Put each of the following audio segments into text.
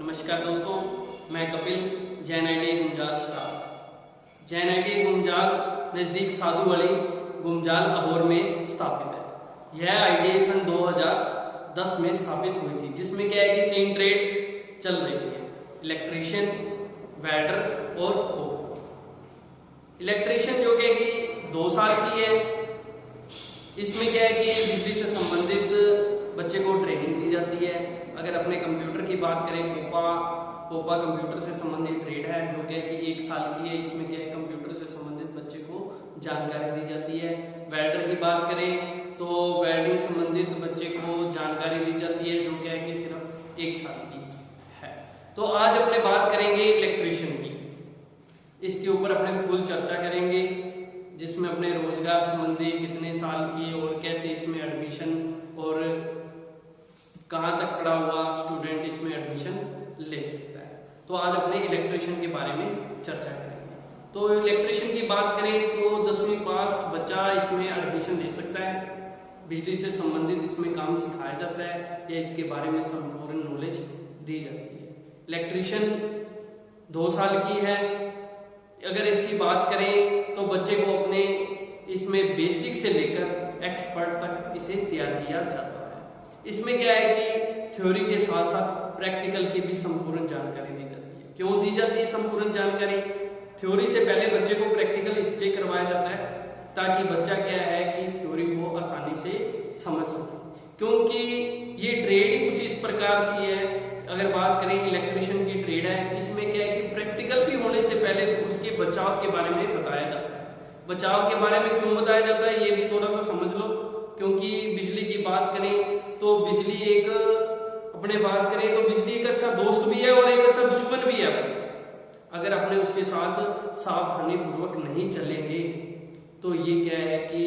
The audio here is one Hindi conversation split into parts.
नमस्कार दोस्तों, मैं Kapil Jain ITI Gumjal staff. Jain ITI Gumjal नजदीक साधु वाली गुमजाल अबोर में स्थापित है। यह आईटीआई सन 2010 में स्थापित हुई थी, जिसमें क्या है कि 3 ट्रेड चल रही है: इलेक्ट्रीशियन, वेल्डर और कोक। इलेक्ट्रीशियन जो क्या है कि 2 साल की है। इसमें क्या है कि बिजली से संबंधित बच्चे को ट्रेनिंग दी जाती है। अगर अपने कंप्यूटर की बात करें, कोपा कंप्यूटर से संबंधित ट्रेड है जो क्या है कि 1 साल की है। इसमें क्या है, कंप्यूटर से संबंधित बच्चे को जानकारी दी जाती है। वेल्डर की बात करें तो वेल्डिंग संबंधित बच्चे को जानकारी दी जाती है, जो क्या है कि सिर्फ 1 साल की है। तो आज अपने बात करेंगे इलेक्ट्रीशियन की। इसके ऊपर अपने फुल चर्चा करेंगे, जिसमें अपने रोजगार संबंधी कितने साल की और कैसे इसमें एडमिशन और कहां तक पढ़ा हुआ स्टूडेंट इसमें एडमिशन ले सकता है। तो आज अपने इलेक्ट्रीशियन के बारे में चर्चा करेंगे। तो इलेक्ट्रीशियन की बात करें तो 10वीं पास बच्चा इसमें एडमिशन ले सकता है। बिजली से संबंधित इसमें काम सिखाया जाता है या इसके बारे में संपूर्ण नॉलेज दी जाती है। इलेक्ट्रीशियन 2 साल की है। अगर इसकी बात करें तो बच्चे को अपने इसमें बेसिक से लेकर एक्सपर्ट तक इसे तैयार किया जाता है। इसमें क्या है कि थ्योरी के साथ साथ प्रैक्टिकल की भी संपूर्ण जानकारी दी जाती है। क्यों दी जाती है संपूर्ण जानकारी? थ्योरी से पहले बच्चे को प्रैक्टिकल इसलिए करवाया जाता है ताकि बच्चा क्या है कि थ्योरी को आसानी से समझ सके, क्योंकि ये ट्रेड ही कुछ इस प्रकार सी है। अगर बात करें इलेक्ट्रीशियन की ट्रेड है, इसमें क्या है कि प्रैक्टिकल भी होने से पहले उसके बचाव के बारे में बताया जाता है। बचाव के बारे में क्यों बताया जाता है ये भी थोड़ा सा समझ लो, क्योंकि बिजली की बात करें तो बिजली एक अच्छा दोस्त भी है और एक अच्छा दुश्मन भी है। अगर अपने उसके साथ सावधानी पूर्वक नहीं चलेंगे तो ये क्या है कि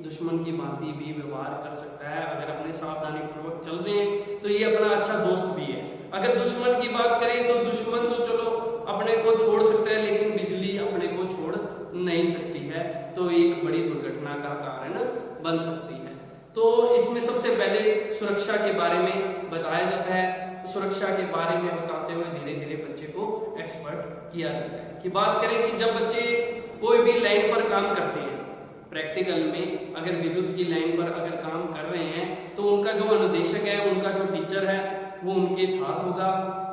दुश्मन की भांति भी व्यवहार कर सकता है। अगर अपने सावधानी पूर्वक चल रहे हैं तो ये अपना अच्छा दोस्त भी है। अगर दुश्मन की बात करें तो दुश्मन तो चलो अपने को छोड़ सकता है, लेकिन बिजली अपने को छोड़ नहीं सकती है, तो एक बड़ी दुर्घटना का कारण बन सकती है। तो इसमें सबसे पहले सुरक्षा के बारे में बताया जाता है। सुरक्षा के बारे में बताते हुए धीरे धीरे बच्चे को एक्सपर्ट किया जाता है। कि बात करें कि जब बच्चे कोई भी लाइन पर काम करते हैं, प्रैक्टिकल में अगर विद्युत की लाइन पर अगर काम कर रहे हैं तो उनका जो अनुदेशक है, उनका जो टीचर है, वो उनके साथ होगा,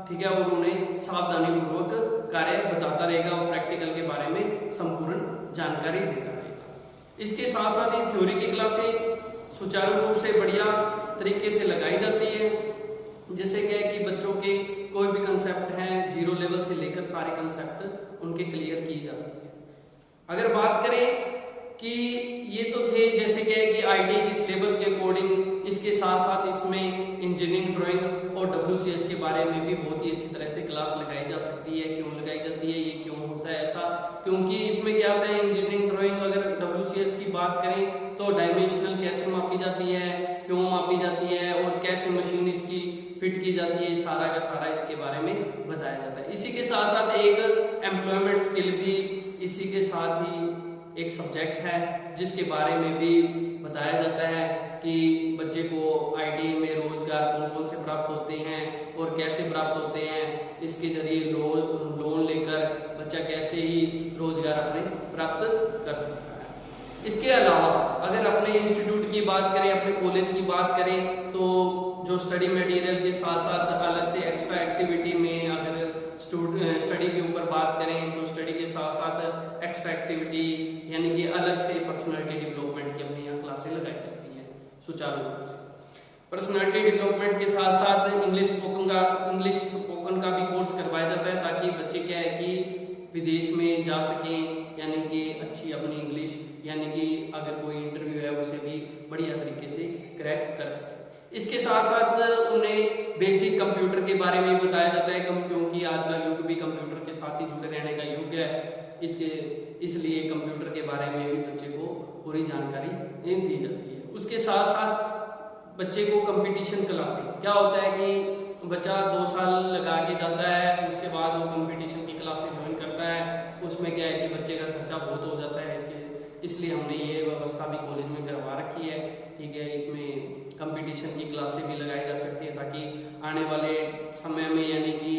ठीक है, और उन्हें सावधानी पूर्वक कार्य बताता रहेगा और प्रैक्टिकल के बारे में संपूर्ण जानकारी देता रहेगा। इसके साथ साथ ही थ्योरी की क्लासें सुचारू रूप से बढ़िया तरीके से लगाई जाती है। जैसे क्या है कि बच्चों के कोई भी कंसेप्ट हैं, 0 लेवल से लेकर सारे कंसेप्ट उनके क्लियर की जाती है। अगर बात करें कि ये तो थे जैसे क्या है कि आईटीआई की सिलेबस के अकॉर्डिंग, इसके साथ साथ इसमें इंजीनियरिंग ड्राइंग और WCS के बारे में भी बहुत ही अच्छी तरह से क्लास लगाई जा सकती है। क्यों लगाई जाती है, ये क्यों होता है ऐसा? क्योंकि इसमें क्या होता है, इंजीनियरिंग ड्राइंग अगर WCS की बात करें तो डायमेंशनल कैसे मापी जाती है, क्यों मापी जाती है और कैसे मशीन इसकी फिट की जाती है, सारा का सारा इसके बारे में बताया जाता है। इसी के साथ साथ एक एम्प्लॉयमेंट स्किल भी इसी के साथ ही एक सब्जेक्ट है, जिसके बारे में भी बताया जाता है कि बच्चे को आईटीआई में रोजगार कौन कौन से प्राप्त होते हैं और कैसे प्राप्त होते हैं। इसके जरिए लोन लेकर बच्चा कैसे ही रोजगार अपने प्राप्त कर सकता है। इसके अलावा अगर अपने इंस्टीट्यूट की बात करें, अपने कॉलेज की बात करें, तो जो स्टडी मटेरियल के साथ साथ अलग से एक्स्ट्रा एक्टिविटी में अगर स्टडी के ऊपर बात करें तो स्टडी के साथ साथ एक्स्ट्रा एक्टिविटी यानी कि अलग से पर्सनालिटी डेवलपमेंट की अपने यहाँ क्लासें लगाई जाती हैं सुचारू रूप से। पर्सनालिटी डेवलपमेंट के साथ साथ इंग्लिश स्पोकन का भी कोर्स करवाया जाता है, ताकि बच्चे क्या है कि विदेश में जा सकें, यानी कि अच्छी अपनी इंग्लिश, यानी कि अगर कोई इंटरव्यू है उसे भी बढ़िया तरीके से क्रैक कर सके। इसके साथ साथ उन्हें बेसिक कंप्यूटर के बारे में बताया जाता है, क्योंकि आज का युग भी कंप्यूटर के साथ ही जुड़े रहने का युग है। इसलिए कंप्यूटर के बारे में भी बच्चे को पूरी जानकारी दी जाती है। उसके साथ साथ बच्चे को कंपटीशन क्लासेस, क्या होता है कि बच्चा 2 साल लगा के जाता है, उसके बाद वो कंपटीशन की क्लासेस ज्वाइन करता है। उसमें क्या है कि बच्चे का खर्चा बहुत हो जाता है, इसलिए हमने ये व्यवस्था भी कॉलेज में करवा रखी है, ठीक है। इसमें कंपटीशन की क्लासेस भी लगाई जा सकती है, ताकि आने वाले समय में यानी कि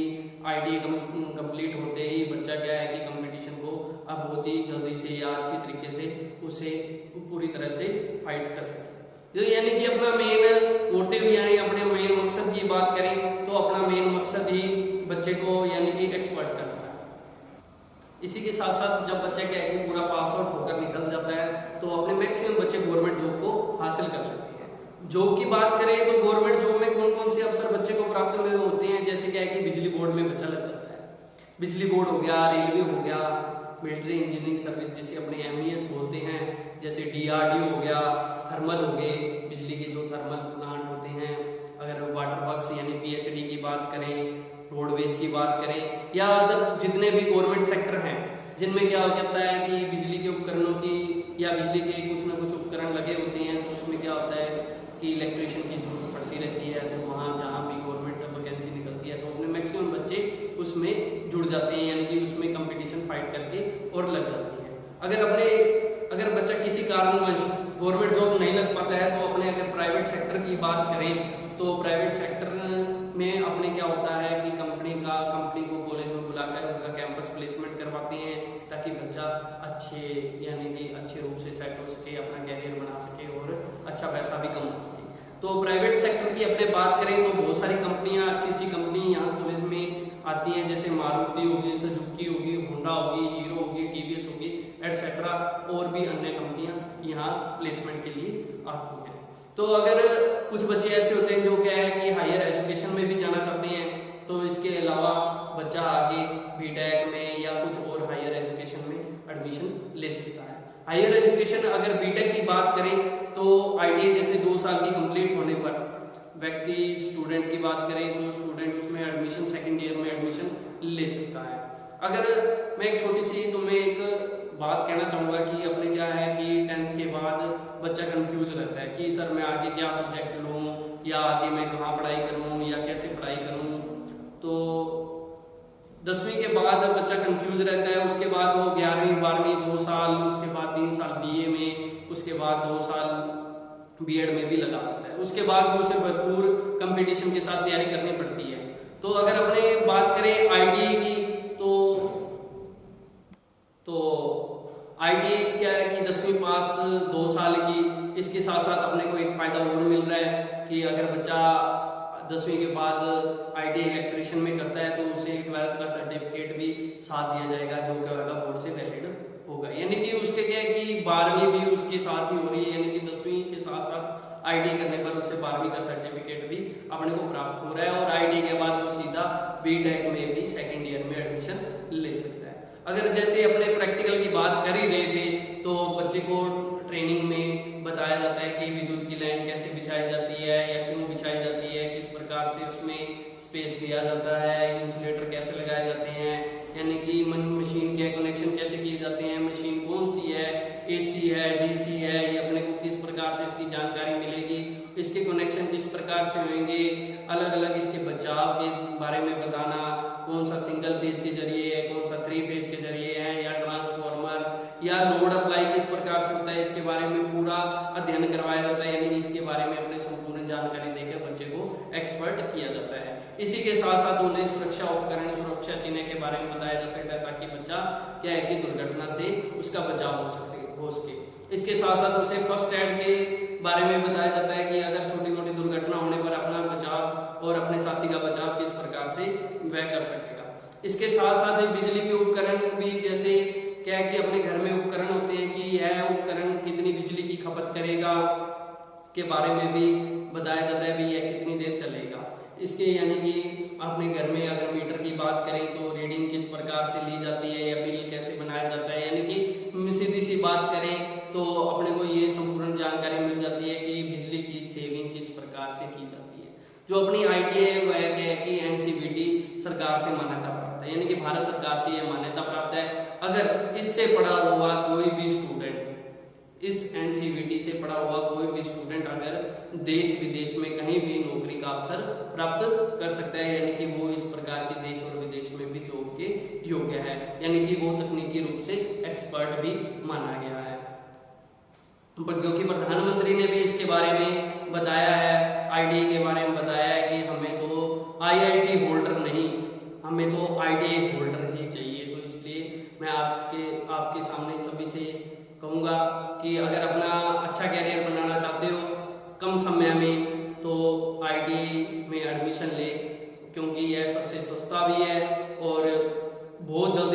उसे पूरी तरह से फाइट कर सके। तो यानी कि अपना मेन मोटिव यानी अपने मेन मकसद की बात करें तो अपना मेन मकसद ही बच्चे को यानी कि एक्सपर्ट करना है। इसी के साथ साथ जब बच्चा क्या है कि पूरा पास आउट होकर निकल जाता है तो अपने मैक्सिमम बच्चे गवर्नमेंट जॉब को हासिल कर लेते हैं। जॉब की बात करें तो गवर्नमेंट जॉब में कौन कौन से अवसर बच्चे को प्राप्त होते हैं, जैसे क्या है कि बिजली बोर्ड में बच्चा लग जाता है, बिजली बोर्ड हो गया, रेलवे हो गया, मिलिट्री इंजीनियरिंग सर्विस जिसे अपने MES बोलते हैं, जैसे DRDO हो गया, थर्मल हो गए, बिजली के जो थर्मल प्लांट होते हैं, अगर वाटर वर्क्स यानी PhD की बात करें, रोडवेज की बात करें, या अदर जितने भी गवर्नमेंट सेक्टर हैं जिनमें क्या हो जाता है कि बिजली के उपकरणों की या बिजली के कुछ ना कुछ उपकरण लगे होते हैं, तो उसमें क्या होता है कि इलेक्ट्रिशियन की जरूरत पड़ती रहती है। तो वहाँ जहाँ भी गवर्नमेंट वैकेंसी निकलती है तो अपने मैक्सिमम बच्चे उसमें जुड़ जाते हैं, यानी कि उसमें कंपटीशन फाइट करके और लग जाती है। अगर बच्चा किसी कारणवश गवर्नमेंट जॉब नहीं लग पाता है तो अपने अगर प्राइवेट सेक्टर की बात करें तो प्राइवेट सेक्टर में अपने क्या होता है कि कंपनी को कॉलेज में बुलाकर उनका कैंपस प्लेसमेंट करवाते हैं ताकि बच्चा यानी कि अच्छे रूप से सेट हो सके, अपना कैरियर बना सके और अच्छा पैसा भी कमा सके। तो प्राइवेट सेक्टर की अपने बात करें तो बहुत सारी कंपनियां, अच्छी कंपनी यहाँ कॉलेज में आती है, जैसे मारुति होगी, सुजुकी होगी, होंडा होगी, हीरो होगी, TVS होगी एटसेट्रा, और भी अन्य कंपनियां यहाँ प्लेसमेंट के लिए आती है। तो अगर कुछ बच्चे ऐसे होते हैं जो क्या है कि हायर एजुकेशन में भी जाना चाहते हैं तो इसके अलावा बच्चा आगे BTech में या कुछ और हायर एजुकेशन में एडमिशन ले सकता है। हायर एजुकेशन अगर BTech की बात करें तो ITI जैसे 2 साल की कंप्लीट होने पर व्यक्ति स्टूडेंट की बात करें तो स्टूडेंट उसमें एडमिशन सेकंड ईयर में एडमिशन ले सकता है। अगर मैं एक छोटी सी तुम्हें एक बात कहना चाहूंगा कि अपने क्या है कि 10th के बाद बच्चा कंफ्यूज रहता है कि सर मैं आगे क्या सब्जेक्ट लूं या आगे मैं कहाँ पढ़ाई करूं या कैसे पढ़ाई करूं। तो 10वीं के बाद बच्चा कंफ्यूज रहता है, उसके बाद वो 11वीं 12वीं 2 साल, उसके बाद 3 साल BA में, उसके बाद 2 साल B.Ed में भी लगा देता है, उसके बाद भी उसे भरपूर कंपटीशन के साथ तैयारी करनी पड़ती है। तो अगर अपने बात करें ITI की तो ITI क्या है कि 10वीं पास 2 साल की, इसके साथ साथ अपने को एक फायदा और मिल रहा है कि अगर बच्चा 10वीं के बाद ITI इलेक्ट्रिशियन में करता है तो उसे 12th का सर्टिफिकेट भी साथ दिया जाएगा जो क्या होगा बोर्ड से वैलिड होगा, यानी कि उसके क्या है कि 12वीं भी उसके साथ ही हो रही है, यानी कि 10वीं के साथ साथ ITI करने पर उसे 12वीं का सर्टिफिकेट भी अपने को प्राप्त हो रहा है और ITI के बाद वो सीधा BTech में भी सेकेंड ईयर में एडमिशन ले सकता है। अगर जैसे अपने प्रैक्टिकल की बात कर ही रहे थे तो बच्चे को ट्रेनिंग में बताया जाता है कि विद्युत की लाइन कैसे बिछाई जाती है या क्यों बिछाई जाती है, किस प्रकार से उसमें स्पेस दिया जाता है, इंसुलेटर कैसे लगाए जाते हैं, यानी कि मशीन के कनेक्शन कैसे किए जाते हैं, मशीन कौन सी है, AC है, DC है, ये अपने को किस प्रकार से इसकी जानकारी मिलेगी, इसके कनेक्शन किस प्रकार से होंगे, अलग अलग इसके बचाव के बारे में बताना, कौन सा सिंगल फेज के जरिए है, कौन सा 3 फेज के जरिए है, या ट्रांसफॉर्मर या लोड अप्लाई किस प्रकार से होता है, इसके बारे में पूरा अध्ययन करवाया जाता है, यानी इसके बारे में अपने संपूर्ण जानकारी देकर बच्चे को एक्सपर्ट किया जाता है। इसी के साथ साथ उन्हें सुरक्षा उपकरण, सुरक्षा चिन्ह के बारे में बताया जा सकता है ताकि बच्चा क्या है कि दुर्घटना से उसका बचाव हो सके। इसके साथ साथ उसे फर्स्ट एड के बारे में बताया जाता है कि अगर छोटी मोटी दुर्घटना होने पर अपना बचाव और अपने साथी का बचाव किस प्रकार से वह कर सकेगा। इसके साथ साथ बिजली के उपकरण भी, जैसे क्या है कि अपने घर में उपकरण होते हैं कि यह उपकरण कितनी बिजली की खपत करेगा के बारे में भी बताया जाता है, भी यह कितनी देर चलेगा। इसके यानी कि अपने घर में अगर मीटर की बात करें तो रीडिंग किस प्रकार से ली जाती है या बिल कैसे बनाया जाता है, यानी कि सीधी सी बात करें तो अपने को ये संपूर्ण जानकारी मिल जाती है कि बिजली की सेविंग किस प्रकार से की जाती है। जो अपनी ITI है वह क्या है कि NCVT सरकार से मान्यता प्राप्त है, यानी कि भारत सरकार से यह मान्यता प्राप्त है। अगर इससे पढ़ा हुआ कोई भी स्टूडेंट, इस NCVT से पढ़ा हुआ कोई भी स्टूडेंट अगर देश विदेश में कहीं भी नौकरी का अवसर प्राप्त कर सकता है, यानी कि वो इस प्रकार के देश और विदेश में भी जॉब के योग्य है, यानी कि वो तकनीकी रूप से एक्सपर्ट भी माना गया है। क्योंकि प्रधानमंत्री ने भी इसके बारे में बताया है, ITI के बारे में बताया है कि हमें तो IIT होल्डर नहीं, हमें तो ITI होल्डर ही चाहिए। तो इसलिए मैं आपके सामने सभी से कहूँगा कि अगर अपना अच्छा कैरियर बनाना चाहते हो कम समय में, तो आईटी में एडमिशन ले, क्योंकि यह सबसे सस्ता भी है और बहुत जल्दी